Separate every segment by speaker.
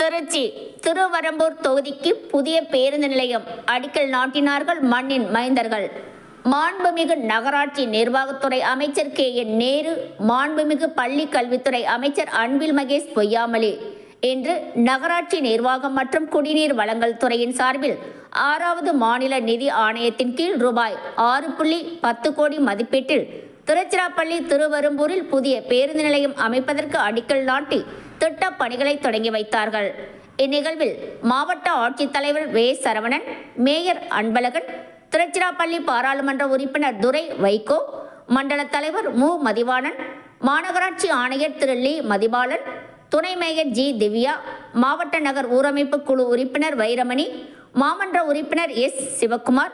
Speaker 1: திருச்சி திருவரம்பூர் தொகுதிக்கு புதிய பேருந்து நிலையம் அடிக்கல் நாட்டினார்கள் மண்ணின் மைந்தர்கள். மாண்புமிகு நகராட்சி நிர்வாகத்துறை அமைச்சர் KN நேரு, மாண்புமிகு பள்ளி கல்வித்துறை அமைச்சர் அன்பில் மகேஷ் பொய்யாமொழி இன்று நகராட்சி நிர்வாகம் மற்றும் குடிநீர் வழங்கல் துறையின் சார்பில் 6வது மாநில நிதி ஆணையத்தின் கீழ் ரூபாய் 6.10 கோடி மதிப்பீட்டில் திருச்சிராப்பள்ளி திருவரம்பூரில் புதிய பேருந்து நிலையம் அமைப்பதற்கு அடிக்கல் நாட்டி திட்டப் பணிகளை தொடங்கி வைத்தார்கள். இந்நிகழ்வில் மாவட்ட ஆட்சித்தலைவர் வே. சரவணன், மேயர் அன்பழகன், திருச்சிராப்பள்ளி பாராளுமன்ற உறுப்பினர் துரை வைகோ, மண்டல தலைவர் மு. மதிவாணன், மாநகராட்சி ஆணையர் திரு லி. மதிபாலன், துணை மேயர் ஜி. திவ்யா, மாவட்ட நகர் ஊரமைப்பு குழு உறுப்பினர் வைரமணி, மாமன்ற உறுப்பினர் எஸ். சிவக்குமார்,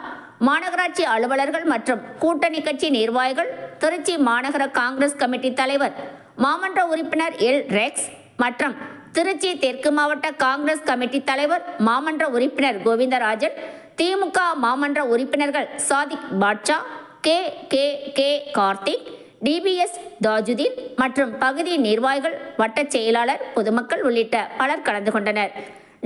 Speaker 1: மாநகராட்சி அலுவலர்கள் மற்றும் கூட்டணி கட்சி நிர்வாகிகள், திருச்சி மாநகர காங்கிரஸ் கமிட்டி தலைவர், மாமன்ற உறுப்பினர் எல். ரெக்ஸ் மற்றும் திருச்சி தெற்கு மாவட்ட காங்கிரஸ் கமிட்டி தலைவர், மாமன்ற உறுப்பினர் கோவிந்தராஜன், திமுக மாமன்ற உறுப்பினர்கள் சாதிக் பாட்ஷா, கே. கார்த்திக், DBS தாஜுதீன் மற்றும் பகுதி நிர்வாகிகள், வட்டச் செயலாளர், பொதுமக்கள் உள்ளிட்ட பலர் கலந்து கொண்டனர்.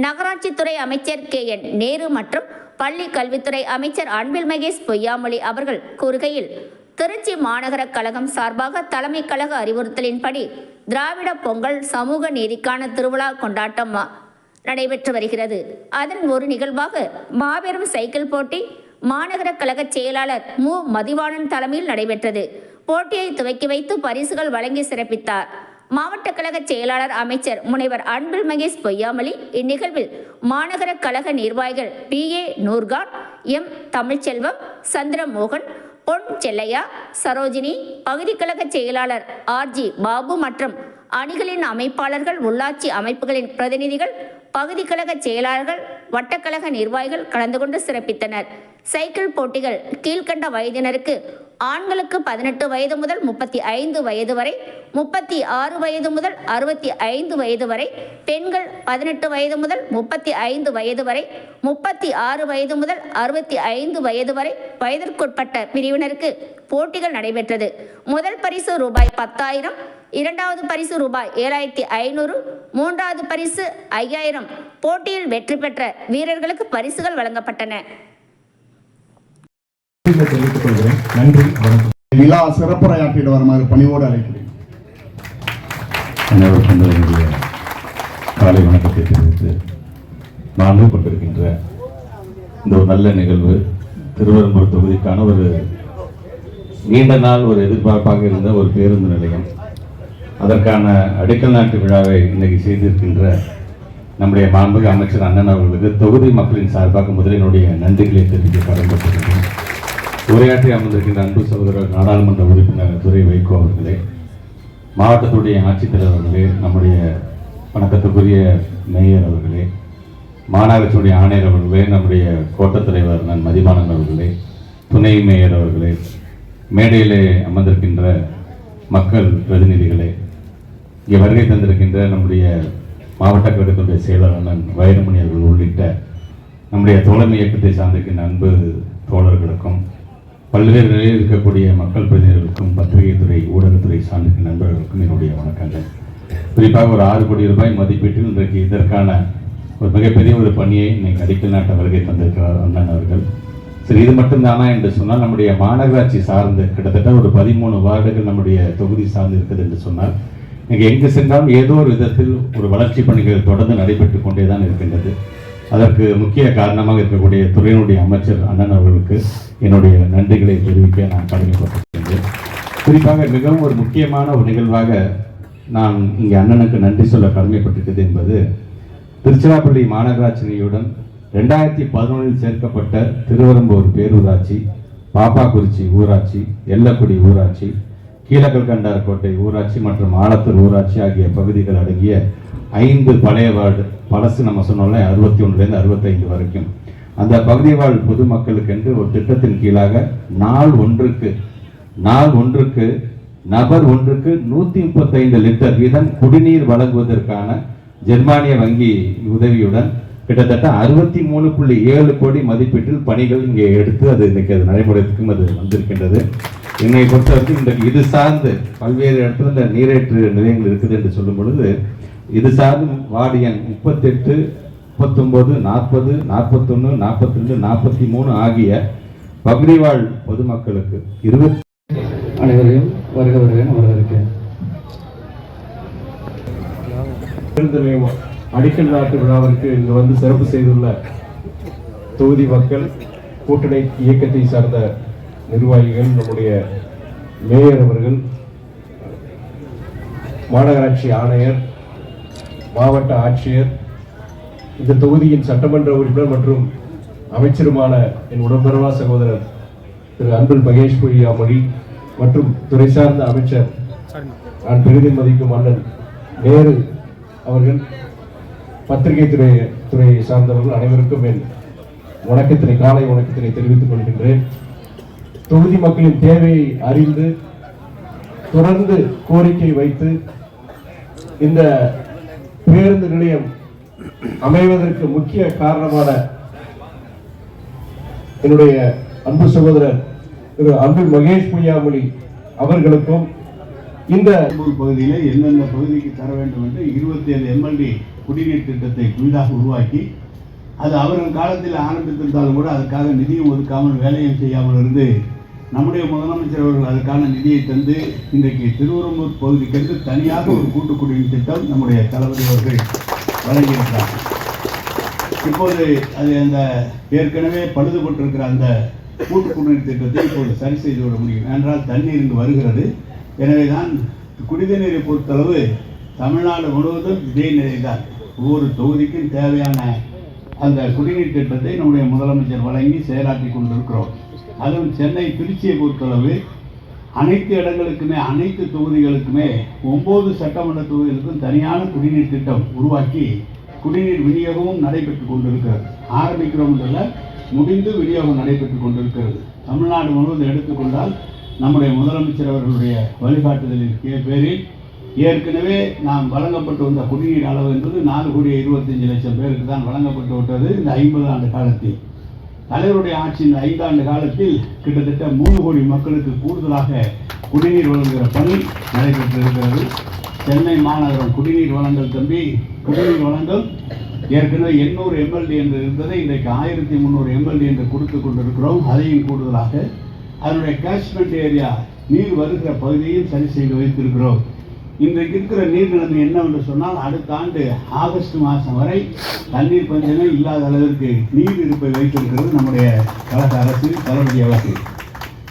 Speaker 1: நகராட்சித்துறை அமைச்சர் KN நேரு மற்றும் பள்ளி கல்வித்துறை அமைச்சர் அன்பில் மகேஷ் பொய்யாமொழி அவர்கள் கூறுகையில், திருச்சி மாநகர கழகம் சார்பாக தலைமை கழக அறிவுறுத்தலின்படி திராவிட பொங்கல் சமூக நீதிக்கான திருவிழா கொண்டாட்டம் நடைபெற்று வருகிறது. அதன் ஒரு நிகழ்வாக மாபெரும் சைக்கிள் போட்டி மாநகர கழக செயலாளர் மு. மதிவாணன் தலைமையில் நடைபெற்றது. போட்டியை துவக்கி வைத்து பரிசுகள் வழங்கி சிறப்பித்தார். மாவட்ட கழக செயலாளர் அமைச்சர் முனைவர் அன்பில் மகேஷ் பொய்யாமொழி இந்நிகழ்வில் மாநகர கழக நிர்வாகிகள் PA நூர்கான், M. தமிழ்ச்செல்வம், சந்திரமோகன், பொன் செல்லையா, சரோஜினி, பகுதி கழக செயலாளர் RG பாபு மற்றும் அணிகளின் அமைப்பாளர்கள், உள்ளாட்சி அமைப்புகளின் பிரதிநிதிகள், பகுதி கழக செயலாளர்கள், வட்டக்கழக நிர்வாகிகள் கலந்து கொண்டு சிறப்பித்தனர். சைக்கிள் போட்டிகள் கீழ்கண்ட வயதினருக்கு ஆண்களுக்கு 18 வயது முதல் 35 வயது வரை, 36 வயது முதல் 65 வயது வரை, பெண்கள் 18 வயது முதல் 35 வயது வரை, 36 வயது முதல் 65 வயது வரை வயதிற்குட்பட்ட பிரிவினருக்கு போட்டிகள் நடைபெற்றது. முதல் பரிசு ரூபாய் 10,000, இரண்டாவது பரிசு ரூபாய் 7,500, மூன்றாவது பரிசு 5,000. போட்டியில் வெற்றி பெற்ற வீரர்களுக்கு பரிசுகள் வழங்கப்பட்டன.
Speaker 2: நன்றி, வணக்கம். விழா சிறப்புரையாற்றிட வருமாறு பணிவோடு அழைக்கிறேன்.
Speaker 3: அனைவருக்கும் என்னுடைய காலை வணக்கத்தை தெரிவித்து நான் கொண்டிருக்கின்ற இந்த ஒரு நல்ல நிகழ்வு திருவரம்பூர் தொகுதிக்கான ஒரு நீண்ட நாள் ஒரு எதிர்பார்ப்பாக இருந்த ஒரு பேருந்து நிலையம், அதற்கான அடிக்கல் நாட்டு விழாவை இன்னைக்கு செய்திருக்கின்ற நம்முடைய மாண்புமிகு அமைச்சர் அண்ணன் அவர்களுக்கு தொகுதி மக்களின் சார்பாக முதலினுடைய நன்றிகளை தெரிவிக்க கடமைப்பட்டிருக்கிறேன். உரையாற்றி அமர்ந்திருக்கின்ற அன்பு சகோதரர் நாடாளுமன்ற உறுப்பினர் துரை வைகோ அவர்களே, மாவட்டத்துடைய ஆட்சித்தலைவர் அவர்களே, நம்முடைய வணக்கத்துக்குரிய மேயர் அவர்களே, மாநகராட்சியுடைய ஆணையர் அவர்களே, நம்முடைய கோட்டத் தலைவர் நான் மதிவாணன் அவர்களே, துணை மேயர் அவர்களே, மேடையிலே அமர்ந்திருக்கின்ற மக்கள் பிரதிநிதிகளே, இங்கே வருகை தந்திருக்கின்ற நம்முடைய மாவட்ட கழகத்துடைய செயலர் அண்ணன் வைரமணி அவர்கள் உள்ளிட்ட நம்முடைய தோழமை இயக்கத்தை சார்ந்திருக்கின்ற அன்பு தோழர்களுக்கும், பல்வேறு நிலையில் இருக்கக்கூடிய மக்கள் பிரதிநிதிகளுக்கும், பத்திரிகை துறை ஊடகத்துறை சார்ந்திருக்கின்ற நண்பர்களுக்கும் என்னுடைய வணக்கங்கள். குறிப்பாக ஒரு 6 கோடி ரூபாய் மதிப்பீட்டில் இன்றைக்கு இதற்கான ஒரு மிகப்பெரிய ஒரு பணியை இன்னைக்கு அடிக்கல் நாட்ட வருகை தந்திருக்கிறார் அண்ணன் அவர்கள். சரி, இது மட்டும்தானா என்று சொன்னால், நம்முடைய மாநகராட்சி சார்ந்து கிட்டத்தட்ட ஒரு 13 வார்டுகள் நம்முடைய தொகுதி சார்ந்து இருக்குது என்று சொன்னால், இங்கே எங்கு சென்றாலும் ஏதோ ஒரு விதத்தில் ஒரு வளர்ச்சி பணிகள் தொடர்ந்து நடைபெற்று கொண்டே தான் இருக்கின்றது. அதற்கு முக்கிய காரணமாக இருக்கக்கூடிய துறையினுடைய அமைச்சர் அண்ணன் அவர்களுக்கு என்னுடைய நன்றிகளை தெரிவிக்க நான் கடமைப்பட்டிருக்கின்றேன். குறிப்பாக மிகவும் ஒரு முக்கியமான ஒரு நிகழ்வாக நான் இங்கே அண்ணனுக்கு நன்றி சொல்ல கடமைப்பட்டிருக்கிறது என்பது, திருச்சிராப்பள்ளி மாநகராட்சியுடன் 2011 சேர்க்கப்பட்ட திருவரம்பூர் பேரூராட்சி, பாப்பாக்குறிச்சி ஊராட்சி, எல்லக்குடி ஊராட்சி, கீழக்கல்கண்டார்கோட்டை ஊராட்சி மற்றும் ஆலத்தூர் ஊராட்சி ஆகிய பகுதிகள் அடங்கிய 5 பழைய வார்டு, பழசு நம்ம சொன்னோம்ல 61லேருந்து 65 வரைக்கும், அந்த பகுதி வாழ் பொதுமக்களுக்கு என்று ஒரு திட்டத்தின் கீழாக நாள் ஒன்றுக்கு நபர் ஒன்றுக்கு 135 லிட்டர் வீதம் குடிநீர் வழங்குவதற்கான ஜெர்மானிய வங்கி உதவியுடன் கிட்டத்தட்ட 63.7 கோடி மதிப்பீட்டில் பணிகள் இங்கே எடுத்து அது இன்னைக்கு அது நடைமுறைக்கும் அது வந்திருக்கின்றது. என்னை பொறுத்தவரைக்கும் இன்றைக்கு இது சார்ந்து பல்வேறு இடத்துல இந்த நீரேற்று நிலையங்கள் இருக்குது என்று சொல்லும் பொழுது இது சார்ந்த வார்டு எண் 38, 39, 40, 41, 42, 43 ஆகிய பகுதிவாழ் பொதுமக்களுக்கு 20
Speaker 4: அனைவரையும் வருக வரவேற்கிறேன்.
Speaker 5: அடிக்கல் நாட்டு விழாவிற்கு இங்கு வந்து சிறப்பு செய்துள்ள தொகுதி மக்கள், கூட்டணி இயக்கத்தை சார்ந்த நிர்வாகிகள், நம்முடைய மேயர் அவர்கள், மாநகராட்சி ஆணையர், மாவட்ட ஆட்சியர், இந்த தொகுதியின் சட்டமன்ற உறுப்பினர் மற்றும் அமைச்சருமான என் உடன்பிறவா சகோதரர் திரு அன்பில் மகேஷ் பொய்யாமொழி மற்றும் துறை சார்ந்த அமைச்சர் நான் பெரிதும் மதிக்கும் அண்ணன் நேரு அவர்கள், பத்திரிகை துறையை சார்ந்தவர்கள் அனைவருக்கும் என் வணக்கத்தினை, காலை வணக்கத்தினை தெரிவித்துக் கொள்கின்றேன். தொகுதி மக்களின் தேவையை அறிந்து தொடர்ந்து கோரிக்கை வைத்து இந்த பேருந்து நிலையம் அமைவதற்கு முக்கிய காரணமான என்னுடைய அன்பு சகோதரர் திரு அன்பில் மகேஷ் பொய்யாமொழி அவர்களுக்கும் இந்த
Speaker 2: பகுதியிலே எந்தெந்த பகுதிக்கு தர வேண்டும் என்று 27 MLD குடிநீர் திட்டத்தை புதிதாக உருவாக்கி, அது அவர்கள் காலத்தில் ஆரம்பித்திருந்தாலும் கூட அதுக்காக நிதியும் ஒதுக்காமல் வேலையும் செய்யாமல் இருந்து நம்முடைய முதலமைச்சர் அவர்கள் அதுக்கான நிதியை தந்து இன்றைக்கு திருவெரும்பூர் பகுதிக்கென்று தனியாக ஒரு கூட்டு குடிநீர் திட்டம் நம்முடைய தளபதி அவர்கள் வழங்கியிருக்கிறார். இப்போது அது அந்த ஏற்கனவே பழுதுபட்டிருக்கிற அந்த கூட்டு குடிநீர் திட்டத்தை இப்போது சரி செய்து விட முடியும். என்றால் தண்ணீர் இங்கு வருகிறது. எனவே தான் குடிநீரை பொறுத்தளவு தமிழ்நாடு முழுவதும் இதே நிலைதான். ஒவ்வொரு தொகுதிக்கும் தேவையான அந்த குடிநீர் திட்டத்தை நம்முடைய முதலமைச்சர் வழங்கி செயலாற்றி கொண்டிருக்கிறோம். அதுவும் சென்னை, திருச்சியை பொறுத்தளவு அனைத்து இடங்களுக்குமே, அனைத்து தொகுதிகளுக்குமே 9 சட்டமன்ற தொகுதிகளுக்கும் தனியான குடிநீர் திட்டம் உருவாக்கி குடிநீர் விநியோகமும் நடைபெற்றுக் கொண்டிருக்கிறது. ஆரம்பிக்கிறோம் என்றல்ல, முடிந்து விநியோகம் நடைபெற்றுக் கொண்டிருக்கிறது. தமிழ்நாடு முழுவதும் எடுத்துக்கொண்டால் நம்முடைய முதலமைச்சர் அவர்களுடைய வழிகாட்டுதலின் பேரில் ஏற்கனவே நாம் வழங்கப்பட்டு வந்த குடிநீர் அளவு என்பது 4,25,00,000 பேருக்கு தான் வழங்கப்பட்டு விட்டது. இந்த 50 ஆண்டு காலத்தில் தலைவருடைய ஆட்சியின் 5 ஆண்டு காலத்தில் கிட்டத்தட்ட 3 கோடி மக்களுக்கு கூடுதலாக குடிநீர் வழங்குகிற பணி நடைபெற்றிருக்கிறது. சென்னை மாநகரம் குடிநீர் வழங்கல் குடிநீர் வழங்கல் ஏற்கனவே 800 MLD என்று இருந்ததை இன்றைக்கு 1300 MLD என்று கொடுத்து கொண்டிருக்கிறோம். அதையும் கூடுதலாக அதனுடைய கேஷ்மெண்ட் ஏரியா, நீர் வருகிற பகுதியையும் சரி செய்து வைத்திருக்கிறோம். இன்றைக்கு இருக்கிற நீர் நிலைமை என்னவென்று சொன்னால், அடுத்த ஆண்டு ஆகஸ்ட் மாதம் வரை தண்ணீர் பஞ்சமே இல்லாத அளவிற்கு நீர் இருப்பை வைத்திருக்கிறது நம்முடைய கழக அரசு, தளபதி அரசு.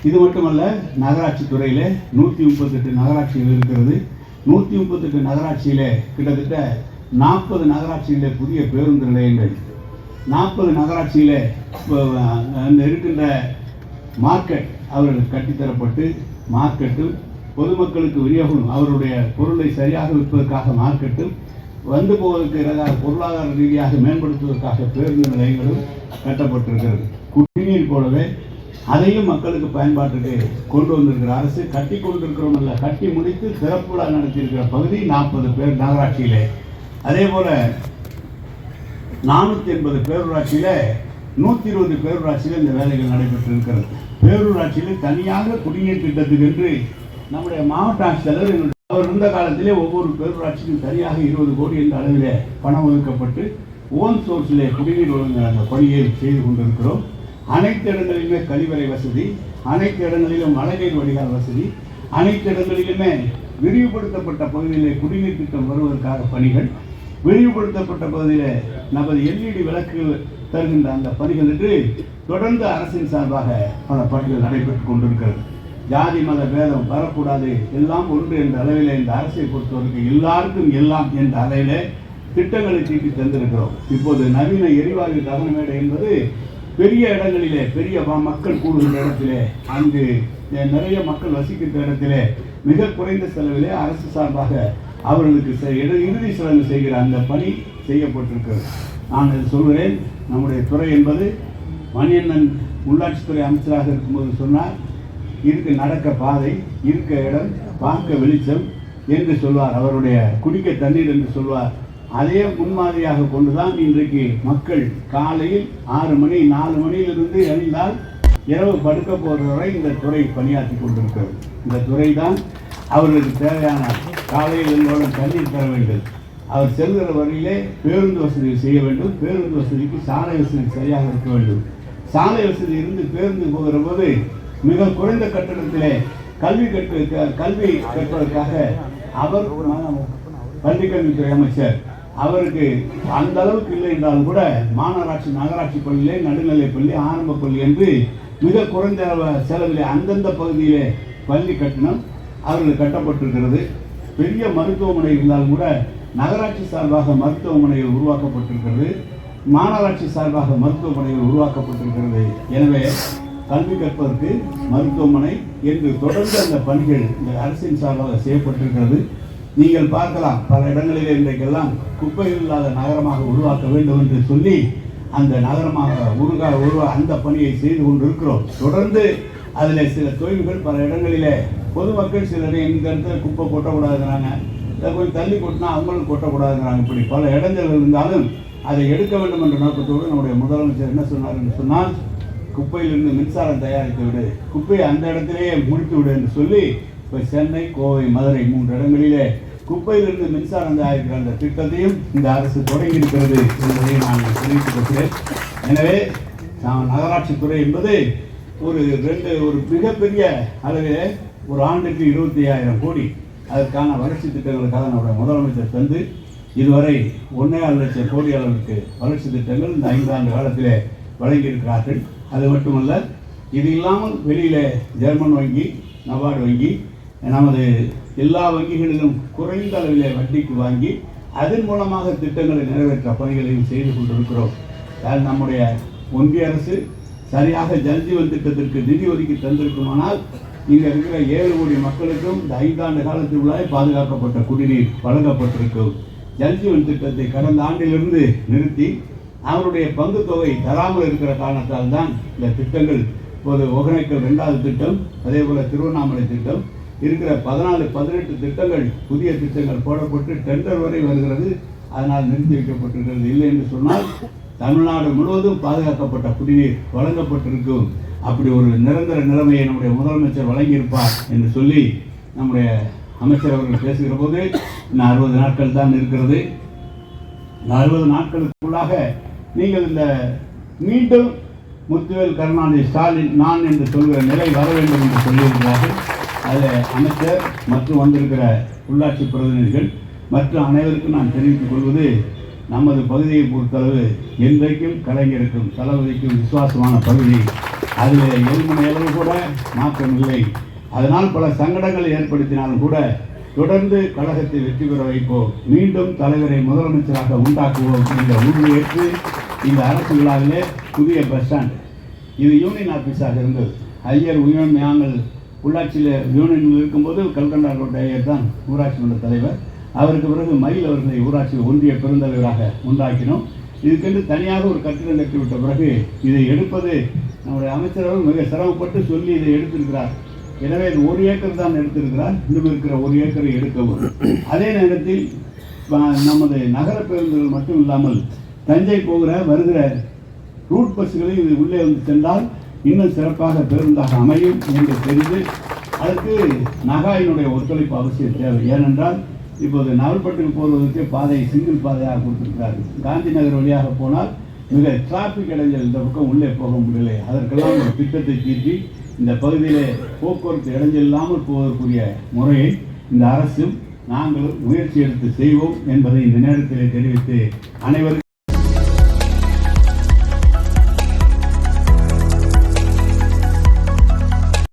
Speaker 2: இது மட்டுமல்ல, நகராட்சி துறையிலே 138 நகராட்சிகள் இருக்கிறது. 138 நகராட்சியிலே கிட்டத்தட்ட 40 நகராட்சியிலே புதிய பேருந்து நிலையங்கள், 40 நகராட்சியிலே இருக்கின்ற மார்க்கெட் அவர்களுக்கு கட்டித்தரப்பட்டு, மார்க்கெட்டும் பொதுமக்களுக்கு விநியோகம், அவருடைய பொருளை சரியாக விற்பதற்காக மார்க்கெட்டும், வந்து போவதற்கு பொருளாதார ரீதியாக மேம்படுத்துவதற்காக பேருந்து நிலையங்களும் கட்டப்பட்டிருக்கிறது. குடிநீர் போலவே அதையும் மக்களுக்கு பயன்பாட்டுக்கு கொண்டு வந்திருக்கிற அரசு. கட்டி கொண்டிருக்கிறோம் அல்ல, கட்டி முடித்து சிறப்பு விழா நடத்தியிருக்கிற பகுதி 40 பேர் நகராட்சியிலே. அதே போல 480 பேரூராட்சியில 120 பேரூராட்சியில் இந்த வேலைகள் நடைபெற்றிருக்கிறது. பேரூராட்சியில் தனியாக குடிநீர் திட்டத்துக்கு என்று நம்முடைய மாவட்ட ஆட்சித்தலைவர் அவர் இருந்த காலத்திலே ஒவ்வொரு பேரூராட்சிக்கும் தனியாக 20 கோடி என்ற அளவிலே பணம் ஒதுக்கப்பட்டு ஓன் சோர்ஸிலே குடிநீர் வழங்குகிற அந்த பணியை செய்து கொண்டிருக்கிறோம். அனைத்து இடங்களிலுமே கழிவறை வசதி, அனைத்து இடங்களிலும் மழைநீர் வடிகால் வசதி, அனைத்து இடங்களிலுமே விரிவுபடுத்தப்பட்ட பகுதியிலே குடிநீர் திட்டம் வருவதற்காக பணிகள், விரிவுபடுத்தப்பட்ட பகுதியிலே நமது LED விளக்கு தருகின்ற அந்த பணிகள் என்று தொடர்ந்து அரசின் சார்பாக பல பணிகள் நடைபெற்றுக் கொண்டிருக்கிறது. ஜாதி மத பேதம் வரக்கூடாது, எல்லாம் ஒன்று என்ற அளவிலே இந்த அரசை பொறுத்தவரைக்கும் எல்லாருக்கும் எல்லாம் என்ற அளவிலே திட்டங்களை தீட்டி தந்திருக்கிறோம். இப்போது நவீன எரிவாயு தகனமேடை என்பது பெரிய இடங்களிலே, பெரிய மக்கள் கூடுகின்ற இடத்திலே, அங்கு நிறைய மக்கள் வசிக்கின்ற இடத்திலே மிக குறைந்த செலவிலே அரசு சார்பாக அவர்களுக்கு இறுதி சடங்கு செய்கிற அந்த பணி செய்யப்பட்டிருக்கிறது. நான் இது சொல்கிறேன், நம்முடைய துறை என்பது மணியண்ணன் உள்ளாட்சித்துறை அமைச்சராக இருக்கும்போது சொன்னார், இருக்க நடக்க பாதை, இருக்க இடம், பார்க்க வெளிச்சம் என்று சொல்வார். அவருடைய குடிக்க தண்ணீர் என்று சொல்வார். அதே முன்மாதிரியாக கொண்டுதான் இன்றைக்கு மக்கள் காலையில் 6 மணி 4 மணியிலிருந்து எழுந்தால் இரவு படுக்க போகிற வரை இந்த துறை பணியாற்றி கொண்டிருக்கிறது. இந்த துறை தான் அவர்களுக்கு தேவையான காலையில் எல்லோரும் தண்ணீர் தர வேண்டும், அவர் செல்கிற வழியிலே பேருந்து வசதி செய்ய வேண்டும். பேருந்து வசதிக்கு சாலை வசதி சரியாக இருக்க வேண்டும். சாலை வசதி இருந்து பேருந்து போகிற போது மிக குறைந்த கட்டணத்திலே கல்வி கற்பதற்காக அவர் பள்ளிக்கல்வித்துறை அமைச்சர் அவருக்கு அந்த அளவுக்கு இல்லை என்றாலும் கூட மாநகராட்சி நகராட்சி பள்ளியிலே நடுநிலைப் பள்ளி ஆரம்ப பள்ளி என்று மிக குறைந்த செலவிலே அந்தந்த பகுதியிலே பள்ளி கட்டணம் அவர்கள் கட்டப்பட்டிருக்கிறது. பெரிய மருத்துவமனை இருந்தாலும் கூட நகராட்சி சார்பாக மருத்துவமனைகள் உருவாக்கப்பட்டிருக்கிறது, மாநகராட்சி சார்பாக மருத்துவமனைகள் உருவாக்கப்பட்டிருக்கிறது. எனவே கல்வி கற்பதற்கு மருத்துவமனை என்று தொடர்ந்து அந்த பணிகள் இந்த அரசின் சார்பாக செய்யப்பட்டிருக்கிறது. நீங்கள் பார்க்கலாம், பல இடங்களிலே இன்றைக்கெல்லாம் குப்பைகள் இல்லாத நகரமாக உருவாக்க வேண்டும் என்று சொல்லி அந்த நகரமாக அந்த பணியை செய்து கொண்டிருக்கிறோம். தொடர்ந்து அதில் சில தொழில்கள் பல இடங்களிலே பொதுமக்கள் சிலர் இந்த இடத்துல குப்பை கொட்டக்கூடாதுங்கிறாங்க, இதை கொஞ்சம் தள்ளி கொட்டினா அவங்களும் கொட்டக்கூடாதுங்கிறாங்க. இப்படி பல இடங்கள் இருந்தாலும் அதை எடுக்க வேண்டும் என்ற நோக்கத்தோடு நம்முடைய முதலமைச்சர் என்ன சொன்னார் என்று சொன்னால், குப்பையிலிருந்து மின்சாரம் தயாரித்து விடு, குப்பையை அந்த இடத்திலேயே முடித்து விடு என்று சொல்லி இப்போ சென்னை, கோவை, மதுரை 3 இடங்களிலே குப்பையிலிருந்து மின்சாரம் தயாரிக்கிற அந்த திட்டத்தையும் இந்த அரசு தொடங்கி இருக்கிறது என்பதை நான் தெரிவித்துக் கொள்கிறேன். எனவே நகராட்சித்துறை என்பது ஒரு மிகப்பெரிய அளவிலே ஒரு ஆண்டுக்கு 25,000 கோடி அதற்கான வளர்ச்சி திட்டங்களுக்காக நம்முடைய முதலமைச்சர் தந்து இதுவரை 1.5 லட்சம் கோடி அளவுக்கு வளர்ச்சி திட்டங்கள் இந்த 5 ஆண்டு காலத்திலே வழங்கியிருக்கிறார்கள். அது மட்டுமல்ல, இது இல்லாமல் வெளியிலே ஜெர்மன் வங்கி, நபார்டு வங்கி, நமது எல்லா வங்கிகளிலும் குறைந்த அளவிலே வட்டிக்கு வாங்கி அதன் மூலமாக திட்டங்களை நிறைவேற்ற பணிகளையும் செய்து கொண்டிருக்கிறோம். நம்முடைய ஒன்றிய அரசு சரியாக ஜல்ஜீவன் திட்டத்திற்கு நிதி ஒதுக்கி தந்திருக்குமானால் இங்கே இருக்கிற 7 கோடி மக்களுக்கும் இந்த 5 ஆண்டு காலத்திற்குள்ளாக பாதுகாக்கப்பட்ட குடிநீர் வழங்கப்பட்டிருக்கும். ஜல்ஜீவன் திட்டத்தை கடந்த ஆண்டிலிருந்து நிறுத்தி அவருடைய பங்கு தொகை தராமல் இருக்கிற காரணத்தால் தான் இந்த திட்டங்கள் இப்போது ஒகேனக்கல் 2வது திட்டம், அதே போல் திருவண்ணாமலை திட்டம் இருக்கிற 14-18 திட்டங்கள் புதிய திட்டங்கள் போடப்பட்டு டெண்டர் வரை வருகிறது. அதனால் நிறுத்தி வைக்கப்பட்டிருக்கிறது. இல்லை என்று சொன்னால் தமிழ்நாடு முழுவதும் பாதுகாக்கப்பட்ட குடிநீர் வழங்கப்பட்டிருக்கும். அப்படி ஒரு நிரந்தர நிலைமையை நம்முடைய முதலமைச்சர் வழங்கியிருப்பார் என்று சொல்லி நம்முடைய அமைச்சர் அவர்கள் பேசுகிற போது இன்னும் 60 நாட்கள் தான் இருக்கிறது. இந்த 60 நாட்களுக்குள்ளாக நீங்கள் இந்த மீண்டும் முத்துவேல் கருணாநிதி ஸ்டாலின் நான் என்று சொல்கிற நிலை வர வேண்டும் என்று சொல்லியிருக்கிறார்கள். அதில் அமைச்சர் மற்றும் வந்திருக்கிற உள்ளாட்சி பிரதிநிதிகள் மற்றும் அனைவருக்கும் நான் தெரிவித்துக் கொள்வது, நமது பகுதியை பொறுத்தளவு என்றைக்கும் கலைஞருக்கும் தளபதிக்கும் விசுவாசமான பகுதி. அதில் எல்முனை அளவு கூட மாற்றம் இல்லை. அதனால் பல சங்கடங்களை ஏற்படுத்தினாலும் கூட தொடர்ந்து கழகத்தை வெற்றி பெற வைப்போம், மீண்டும் தலைவரை முதலமைச்சராக உண்டாக்குவோம் என்ற உறுதியேற்று இந்த அரசு விழாவிலே புதிய பஸ் ஸ்டாண்ட், இது யூனியன் ஆஃபீஸாக இருந்தது. ஐயர் நாங்கள் உள்ளாட்சியில் யூனியனில் இருக்கும்போது கல்கண்டாரோட ஐயர் தான் ஊராட்சி மன்ற தலைவர். அவருக்கு பிறகு மயில் அவர்களை ஊராட்சி ஒன்றிய பெருந்தலைவராக உண்டாக்கினோம். இதுக்கென்று தனியாக ஒரு கட்டிடம் கட்டிவிட்ட பிறகு இதை எடுப்பது நம்முடைய அமைச்சர்கள் மிக சிரமப்பட்டு சொல்லி இதை எடுத்திருக்கிறார். எனவே இது 1 ஏக்கர் தான் எடுத்திருக்கிறார். இன்னும் இருக்கிற 1 ஏக்கரை எடுக்கவும். அதே நேரத்தில் நமது நகர பேருந்துகள் மட்டும் இல்லாமல் தஞ்சை வருகிற ரூட் பஸ்களில் இது உள்ளே வந்து சென்றால் இன்னும் சிறப்பாக பேருந்தாக அமையும் என்று தெரிந்து அதற்கு நகாயினுடைய ஒத்துழைப்பு அவசியம் தேவை. ஏனென்றால் இப்போது நவல்பட்டுக்கு போவதற்கு பாதை சிங்கிள் பாதையாக கொடுத்திருக்கிறார்கள். காந்தி நகர் வழியாக போனால் மிக டிராபிக் இடைஞ்சல், இந்த பக்கம் உள்ளே போக முடியலை. அதற்கெல்லாம் ஒரு திட்டத்தை தீட்டி இந்த பகுதியிலே போக்குவரத்து இடைஞ்சல் இல்லாமல் போவதற்குரிய முறையை இந்த அரசும் நாங்களும் முயற்சி எடுத்து செய்வோம் என்பதை இந்த நேரத்தில் தெரிவித்து அனைவருக்கும்